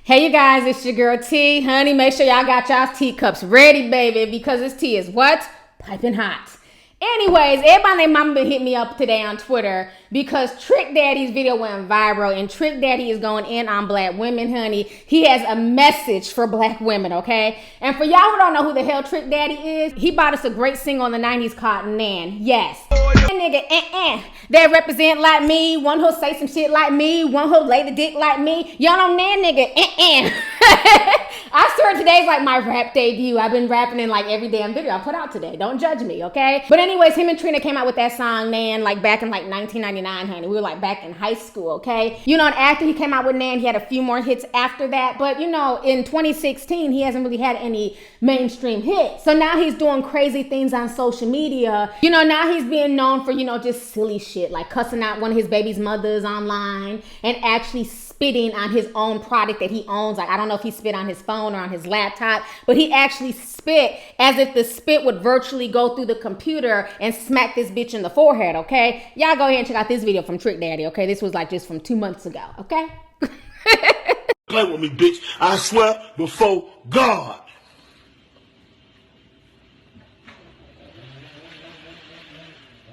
Hey you guys, it's your girl T. Honey, make sure y'all got y'all's teacups ready, baby, because this tea is what? Piping hot. Anyways, everybody and mama hit me up today on Twitter because Trick Daddy's video went viral and Trick Daddy is going in on black women, honey. He has a message for black women, okay? And for y'all who don't know who the hell Trick Daddy is, he bought us a great single in the 90s called Nan. Yes. That nigga, that represent like me. One who'll say some shit like me. One who'll lay the dick like me. Y'all know Nan nigga, I swear today's like my rap debut. I've been rapping in like every damn video I put out today. Don't judge me, okay? But anyways, him and Trina came out with that song Nan like back in like 1999, honey. We were like back in high school, okay? You know, and after he came out with Nan, he had a few more hits after that. But you know, in 2016, he hasn't really had any mainstream hits. So now he's doing crazy things on social media. You know, now he's being known for, you know, just silly shit like cussing out one of his baby's mothers online and actually spitting on his own product that he owns. Like, I don't know if he spit on his phone or on his laptop, but he actually spit as if the spit would virtually go through the computer and smack this bitch in the forehead, okay? Y'all go ahead and check out this video from Trick Daddy, okay? This was like just from 2 months ago, okay? Play with me, bitch. I swear before God.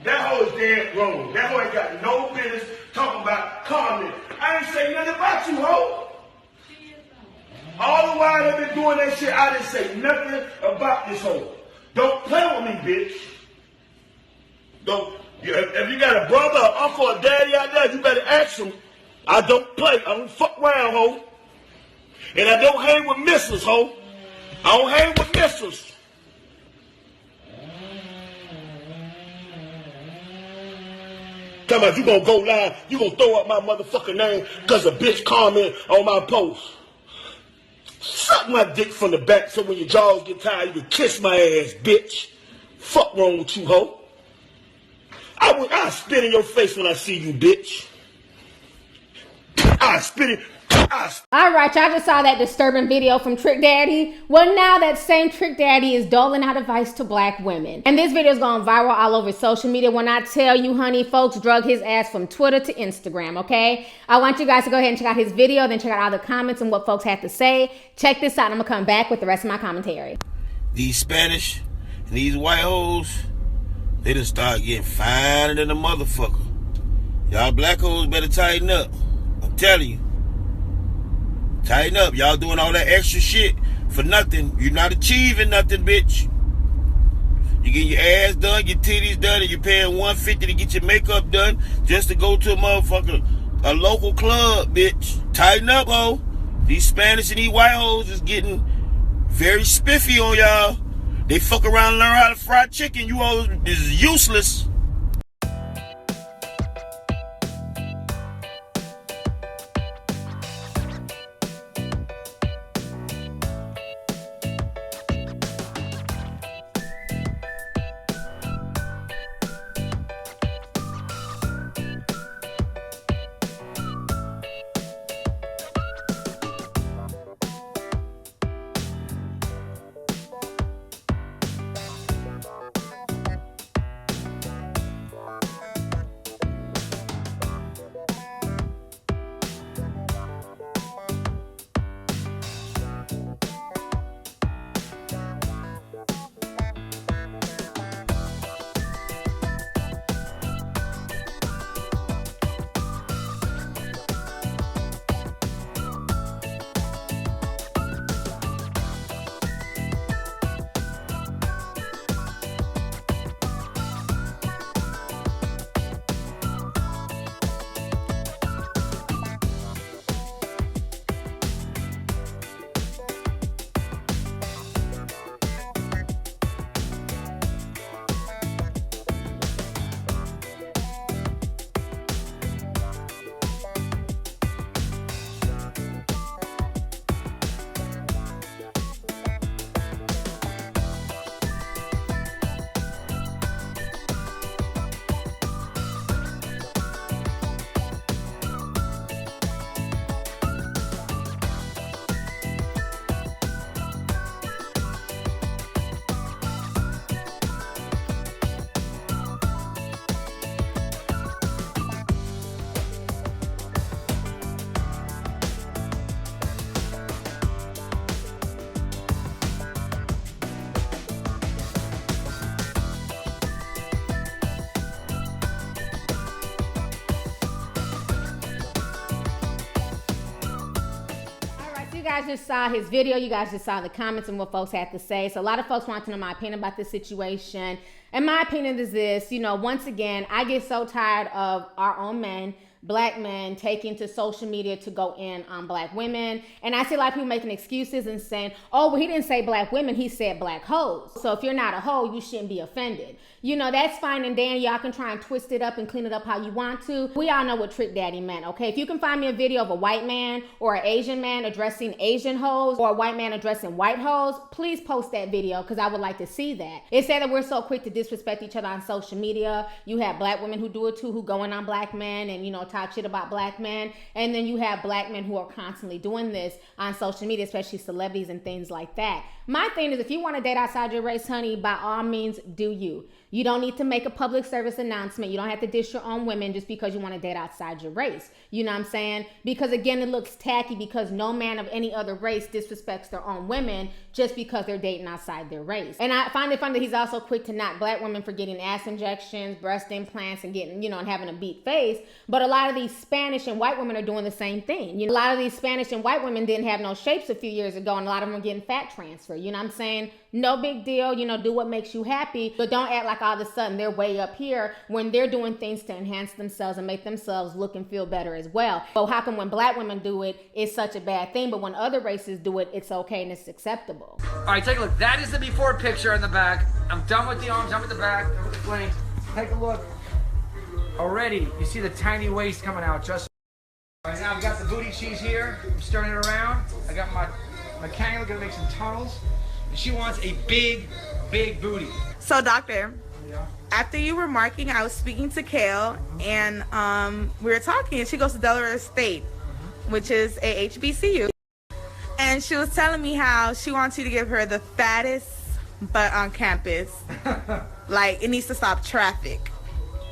That hoe is dead wrong. That hoe ain't got no business talking about comment. I ain't say nothing about you, hoe. All the while I've been doing that shit, I didn't say nothing about this hoe. Don't play with me, bitch. Don't. If you got a brother, or uncle, or daddy out there, you better ask him. I don't play. I don't fuck around, hoe. And I don't hang with missiles, hoe. I don't hang with missiles. Come on, you gonna go live, you gonna throw up my motherfucking name because a bitch comment on my post. Suck my dick from the back so when your jaws get tired, you can kiss my ass, bitch. Fuck wrong with you, hoe. I spit in your face when I see you, bitch. I spit in. All right, y'all just saw that disturbing video from Trick Daddy. Well, now that same Trick Daddy is doling out advice to black women. And this video is going viral all over social media. When I tell you, honey, folks drug his ass from Twitter to Instagram, okay? I want you guys to go ahead and check out his video, then check out all the comments and what folks had to say. Check this out, and I'm going to come back with the rest of my commentary. These Spanish and these white hoes, they done start getting finer than a motherfucker. Y'all black hoes better tighten up. I'm telling you. Tighten up. Y'all doing all that extra shit for nothing. You're not achieving nothing, bitch. You get your ass done, your titties done, and you're paying $150 to get your makeup done just to go to a local club, bitch. Tighten up, ho. These Spanish and these white hoes is getting very spiffy on y'all. They fuck around and learn how to fry chicken. You all is useless. you guys just saw his video. You guys just saw the comments and what folks had to say. So a lot of folks want to know my opinion about this situation. And my opinion is this, once again, I get so tired of our own men, black men, taking to social media to go in on black women. And I see a lot of people making excuses and saying, oh, well, he didn't say black women, he said black hoes. So if you're not a hoe, you shouldn't be offended. That's fine and dandy. Y'all can try and twist it up and clean it up how you want to. We all know what Trick Daddy meant, okay? If you can find me a video of a white man or an Asian man addressing Asian hoes or a white man addressing white hoes, please post that video because I would like to see that. It said that we're so quick to disrespect each other on social media. You have black women who do it too, who go in on black men and, talk shit about black men. And then you have black men who are constantly doing this on social media, especially celebrities and things like that. My thing is, if you want to date outside your race, honey, by all means, do you. You don't need to make a public service announcement. You don't have to dish your own women just because you want to date outside your race. You know what I'm saying? Because again, it looks tacky because no man of any other race disrespects their own women just because they're dating outside their race. And I find it funny that he's also quick to knock black women for getting ass injections, breast implants, and getting, and having a beat face. But a lot of these Spanish and white women are doing the same thing. A lot of these Spanish and white women didn't have no shapes a few years ago, and a lot of them are getting fat transfer. You know what I'm saying? No big deal. Do what makes you happy, but don't act like all of a sudden they're way up here when they're doing things to enhance themselves and make themselves look and feel better as well. So how come when black women do it, it's such a bad thing, but when other races do it, it's okay and it's acceptable? All right, take a look. That is the before picture in the back. I'm done with the arms, done with the back, done with the flanks. Take a look. Already, you see the tiny waist coming out just right now. We got the booty cheese here. I'm stirring it around. I got my cannula gonna make some tunnels. And she wants a big, big booty. So, doctor, Yeah. after you were marking, I was speaking to Kale, and we were talking, and she goes to Delaware State, which is a HBCU. And she was telling me how she wants you to give her the fattest butt on campus. Like, it needs to stop traffic.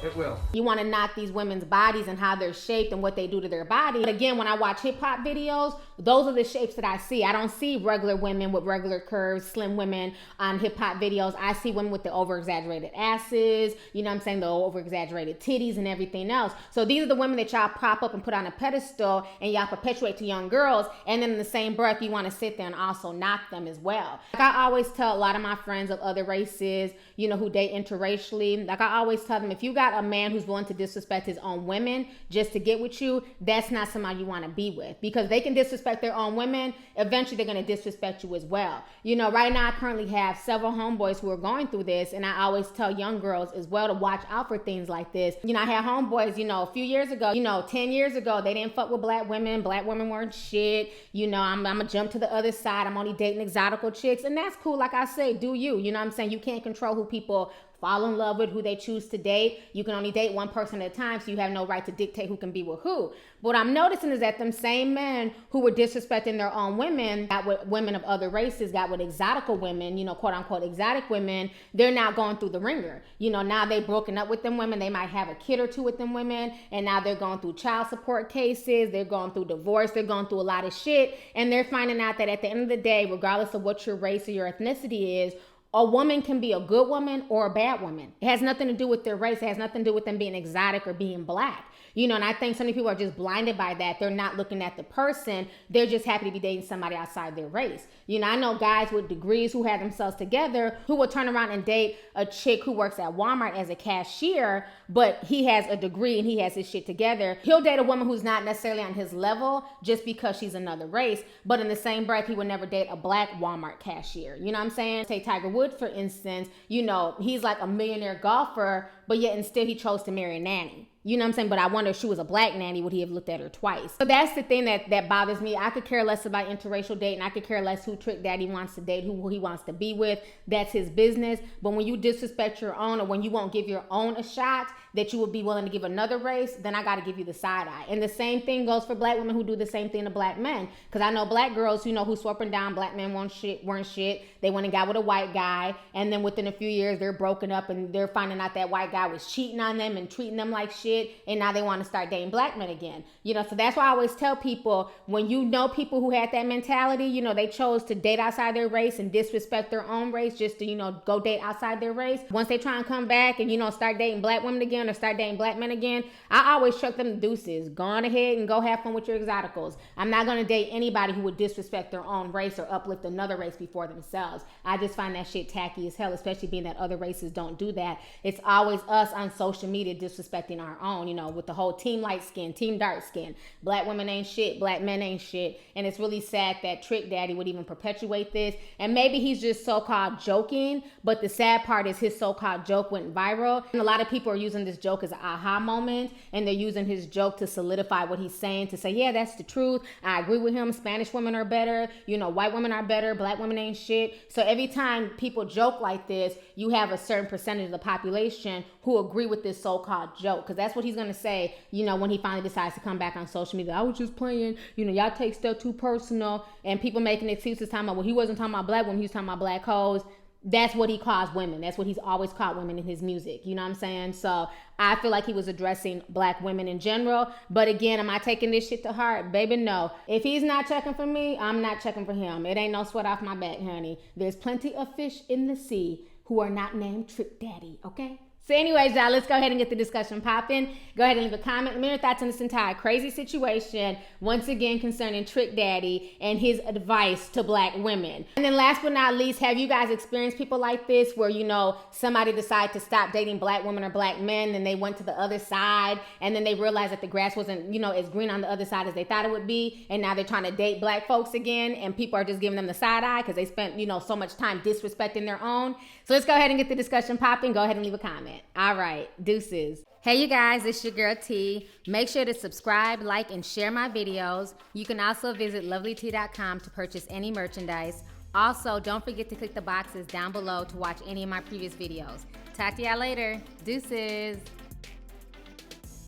It will. You want to knock these women's bodies and how they're shaped and what they do to their body. But again, when I watch hip hop videos, those are the shapes that I see. I don't see regular women with regular curves, slim women on hip hop videos. I see women with the over exaggerated asses, the over exaggerated titties and everything else. So these are the women that y'all prop up and put on a pedestal and y'all perpetuate to young girls. And then in the same breath, you want to sit there and also knock them as well. Like I always tell a lot of my friends of other races, who date interracially, like I always tell them, if you got a man who's willing to disrespect his own women just to get with you, that's not somebody you want to be with, because they can disrespect their own women. Eventually they're going to disrespect you as well. Right now I currently have several homeboys who are going through this, and I always tell young girls as well to watch out for things like this. I had homeboys, a few years ago, 10 years ago, they didn't fuck with black women. Black women weren't shit. I'm gonna jump to the other side. I'm only dating exotical chicks, and that's cool. Like I say, do you. You know what I'm saying? You can't control who people fall in love with, who they choose to date. You can only date one person at a time, so you have no right to dictate who can be with who. But what I'm noticing is that them same men who were disrespecting their own women, got with women of other races, got with exotical women, quote unquote exotic women, they're now going through the ringer. Now they broken up with them women. They might have a kid or two with them women, and now they're going through child support cases. They're going through divorce. They're going through a lot of shit, and they're finding out that at the end of the day, regardless of what your race or your ethnicity is, a woman can be a good woman or a bad woman. It has nothing to do with their race. It has nothing to do with them being exotic or being black. And I think so many people are just blinded by that. They're not looking at the person. They're just happy to be dating somebody outside their race. I know guys with degrees who have themselves together who will turn around and date a chick who works at Walmart as a cashier, but he has a degree and he has his shit together. He'll date a woman who's not necessarily on his level just because she's another race, but in the same breath, he would never date a black Walmart cashier. You know what I'm saying? Take Tiger Woods, for instance. He's like a millionaire golfer, but yet instead he chose to marry a nanny. You know what I'm saying? But I wonder if she was a black nanny, would he have looked at her twice? So that's the thing that bothers me. I could care less about interracial dating. I could care less who Trick Daddy wants to date, who he wants to be with. That's his business. But when you disrespect your own, or when you won't give your own a shot that you would be willing to give another race, then I got to give you the side eye. And the same thing goes for black women who do the same thing to black men. Because I know black girls, who swapping down black men weren't shit. They went and got with a white guy. And then within a few years, they're broken up and they're finding out that white guy was cheating on them and treating them like shit. shit, and now they want to start dating black men again. You know, so that's why I always tell people, when you know people who had that mentality, you know, they chose to date outside their race and disrespect their own race just to, you know, go date outside their race. Once they try and come back and, you know, start dating black women again or start dating black men again, I always chuck them the deuces. Go on ahead and go have fun with your exoticals. I'm not going to date anybody who would disrespect their own race or uplift another race before themselves. I just find that shit tacky as hell, especially being that other races don't do that. It's always us on social media disrespecting our own, you know, with the whole team light skin, team dark skin. Black women ain't shit, black men ain't shit. And it's really sad that Trick Daddy would even perpetuate this. And maybe he's just so-called joking, but the sad part is his so-called joke went viral. And a lot of people are using this joke as an aha moment, and they're using his joke to solidify what he's saying, to say, yeah, that's the truth. I agree with him. Spanish women are better. You know, white women are better. Black women ain't shit. So every time people joke like this, you have a certain percentage of the population who agree with this so-called joke, because that's what he's going to say, you know, when he finally decides to come back on social media. I was just playing, you know, y'all take stuff too personal, and people making excuses talking about, well, he wasn't talking about black women, he was talking about black hoes. That's what he calls women. That's what he's always called women in his music. You know what I'm saying? So I feel like he was addressing black women in general. But again, am I taking this shit to heart? Baby, no. If he's not checking for me, I'm not checking for him. It ain't no sweat off my back, honey. There's plenty of fish in the sea who are not named Trick Daddy, okay? So anyways, y'all, let's go ahead and get the discussion popping. Go ahead and leave a comment. Let me know your thoughts on this entire crazy situation, once again, concerning Trick Daddy and his advice to black women. And then last but not least, have you guys experienced people like this where, you know, somebody decided to stop dating black women or black men, and they went to the other side, and then they realized that the grass wasn't, you know, as green on the other side as they thought it would be, and now they're trying to date black folks again, and people are just giving them the side eye because they spent, you know, so much time disrespecting their own. So let's go ahead and get the discussion popping. Go ahead and leave a comment. All right, deuces. Hey you guys, it's your girl T. Make sure to subscribe, like, and share my videos. You can also visit lovelyti.com to purchase any merchandise. Also, don't forget to click the boxes down below to watch any of my previous videos. Talk to y'all later. Deuces.